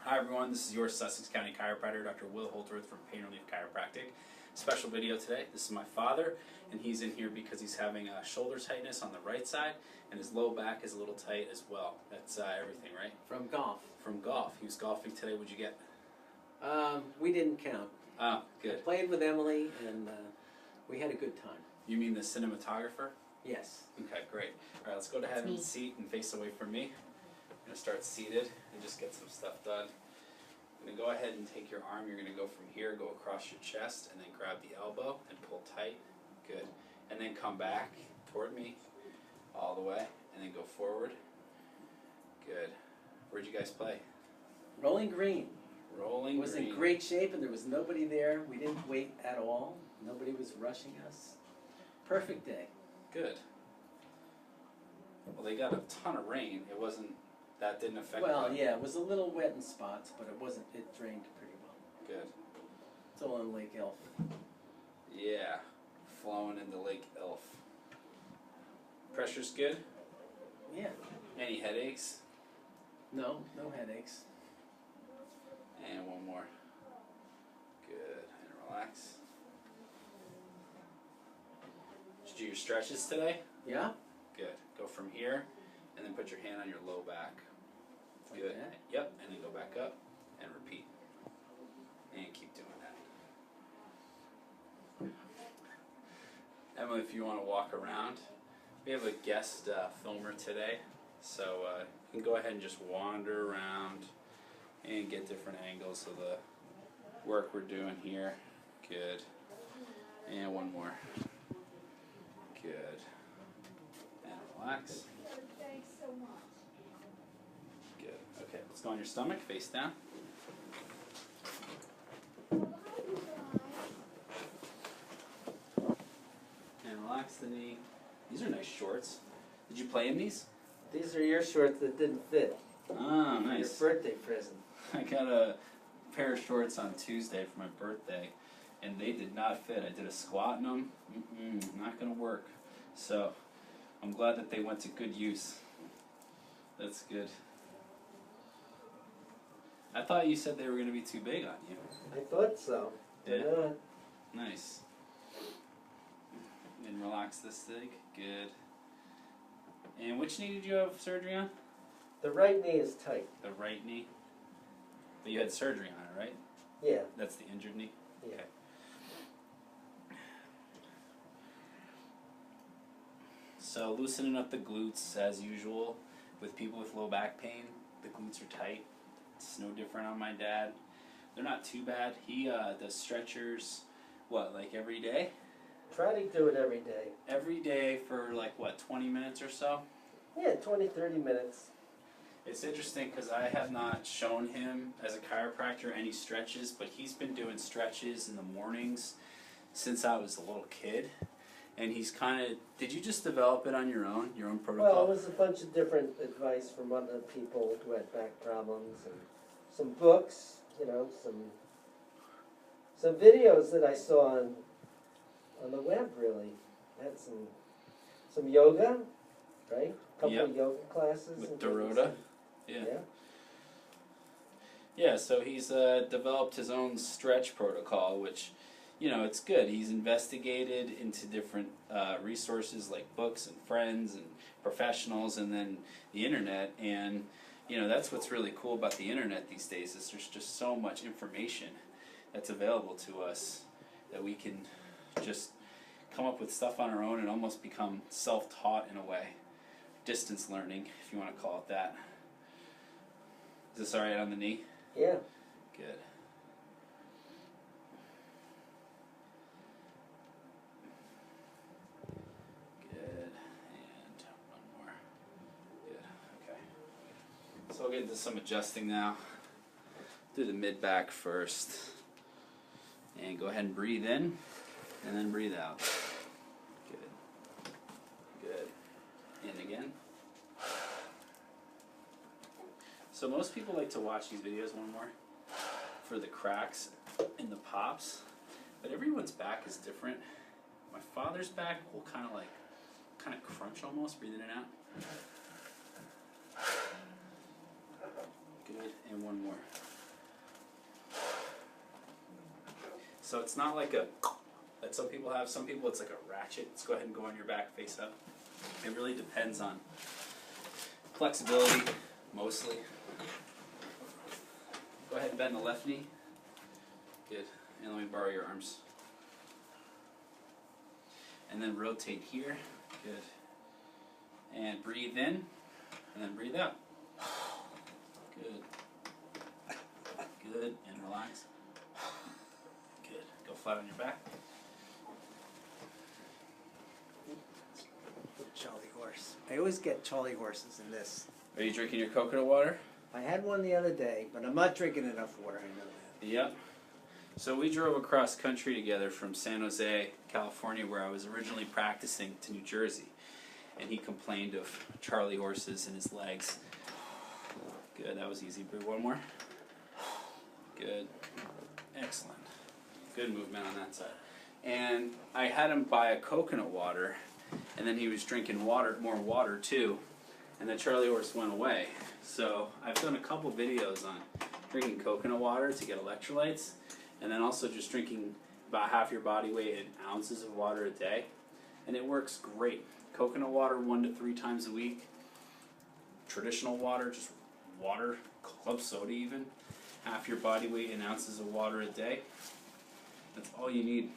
Hi everyone, this is your Sussex County chiropractor, Dr. Will Holdsworth from Pain Relief Chiropractic. Special video today. This is my father, and he's in here because he's having shoulder tightness on the right side, and his low back is a little tight as well. That's everything, right? From golf. From golf. He was golfing today. What'd you get? We didn't count. Oh, good. I played with Emily, and we had a good time. You mean the cinematographer? Yes. Okay, great. All right, let's go ahead and seat and face away from me. I'm going to start seated and just get some stuff done. I'm going to go ahead and take your arm. You're going to go from here, go across your chest, and then grab the elbow and pull tight. Good. And then come back toward me all the way, and then go forward. Good. Where'd you guys play? Rolling Green. Rolling Green. It was in great shape, and there was nobody there. We didn't wait at all. Nobody was rushing us. Perfect day. Good. Well, they got a ton of rain. It wasn't... That didn't affect Well, them. yeah, it was a little wet in spots, but it wasn't. It drained pretty well. Good. It's all on Lake Elf. Yeah, flowing into Lake Elf. Pressure's good? Yeah. Any headaches? No headaches. And one more. Good. And relax. Did you do your stretches today? Yeah. Good. Go from here, and then put your hand on your low back. Like Good. that? Yep, and then go back up and repeat. And keep doing that. Emily, if you want to walk around, we have a guest filmer today, so you can go ahead and just wander around and get different angles of the work we're doing here. Good. And one more. Good. And relax. Thanks so much. Good. Okay, let's go on your stomach, face down. And relax the knee. These are nice shorts. Did you play in these? These are your shorts that didn't fit. Oh, nice. Your birthday present. I got a pair of shorts on Tuesday for my birthday, and they did not fit. I did a squat in them. Not going to work. So, I'm glad that they went to good use. That's good. I thought you said they were going to be too big on you. I thought so. Yeah. Nice. And relax this leg. Good. And which knee did you have surgery on? The right knee is tight. The right knee? But you had surgery on it, right? Yeah. That's the injured knee? Yeah. Okay. So loosening up the glutes as usual. With people with low back pain, the glutes are tight. It's no different on my dad. They're not too bad. He does stretchers, what, like every day? Try to do it every day. Every day for like, what, 20 minutes or so? Yeah, 20, 30 minutes. It's interesting because I have not shown him as a chiropractor any stretches, but he's been doing stretches in the mornings since I was a little kid. And he's kind of, did you just develop it on your own protocol? Well, it was a bunch of different advice from other people who had back problems and some books, you know, some videos that I saw on the web, really. I had some yoga, right? A couple of yoga classes. With and Dorota? Yeah. Yeah, so he's developed his own stretch protocol, which, you know, it's good. He's investigated into different resources like books and friends and professionals and then the internet. And, you know, that's what's really cool about the internet these days is there's just so much information that's available to us that we can just come up with stuff on our own and almost become self-taught in a way. Distance learning, if you want to call it that. Is this alright on the knee? Yeah. Good. Good. And one more. Good. Okay. So we'll get into some adjusting now. Do the mid-back first. And go ahead and breathe in, and then breathe out. Good. Good. In again. So most people like to watch these videos one more for the cracks and the pops, but everyone's back is different. My father's back will kind of crunch almost, breathing it out. Good, and one more. So it's not like a that some people have. Some people it's like a ratchet. Let's go ahead and go on your back face up. It really depends on flexibility, mostly. Go ahead and bend the left knee. Good. And let me borrow your arms. And then rotate here. Good. And breathe in, and then breathe out. Good. Good. And relax. Good. Go flat on your back. Charlie horse. I always get Charlie horses in this. Are you drinking your coconut water? I had one the other day, but I'm not drinking enough water, I know that. Yep. So we drove across country together from San Jose, California, where I was originally practicing, to New Jersey. And he complained of Charlie horses in his legs. Good, that was easy. Breathe one more. Good. Excellent. Good movement on that side. And I had him buy a coconut water, and then he was drinking more water too, and the Charlie horse went away. So I've done a couple videos on drinking coconut water to get electrolytes, and then also just drinking about half your body weight in ounces of water a day, and it works great. Coconut water 1 to 3 times a week. Traditional water, just water, club soda even, half your body weight in ounces of water a day. That's all you need.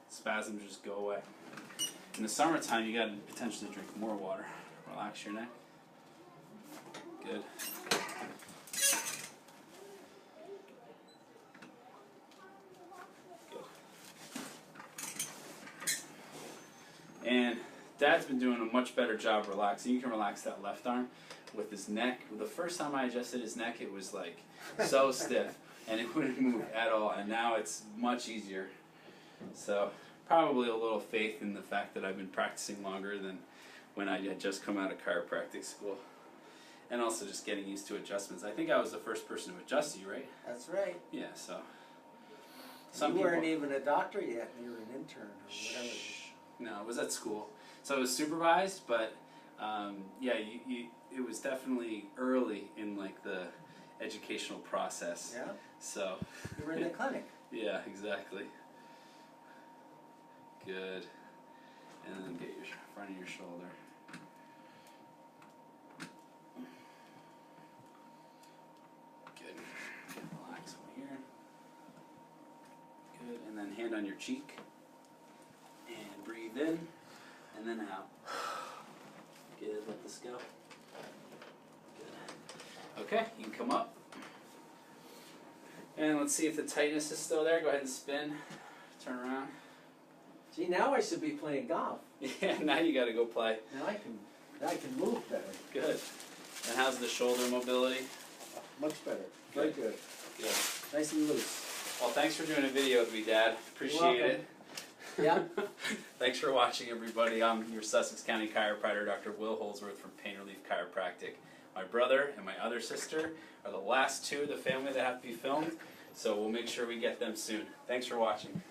Spasms just go away. In the summertime, you gotta potentially drink more water. Relax your neck. Good. Good. And Dad's been doing a much better job relaxing. You can relax that left arm with his neck. The first time I adjusted his neck, it was like so stiff, and it wouldn't move at all. And now it's much easier. So probably a little faith in the fact that I've been practicing longer than when I had just come out of chiropractic school. And also just getting used to adjustments. I think I was the first person to adjust you, right? That's right. Yeah, so. You weren't even a doctor yet, you were an intern or whatever. No, it was at school. So it was supervised, but yeah, it was definitely early in like the educational process. Yeah? So. You were in the clinic. Yeah, exactly. Good. And then get your front of your shoulder. Good. Relax over here. Good. And then hand on your cheek. And breathe in. And then out. Good. Let this go. Good. Okay, you can come up. And let's see if the tightness is still there. Go ahead and spin. Turn around. Gee, now I should be playing golf. Yeah, now you gotta go play. Now I can move better. Good. And how's the shoulder mobility? Much better. Very good. Good. Nice and loose. Well, thanks for doing a video with me, Dad. Appreciate it. Yeah. Thanks for watching, everybody. I'm your Sussex County chiropractor, Dr. Will Holdsworth from Pain Relief Chiropractic. My brother and my other sister are the last two of the family that have to be filmed, so we'll make sure we get them soon. Thanks for watching.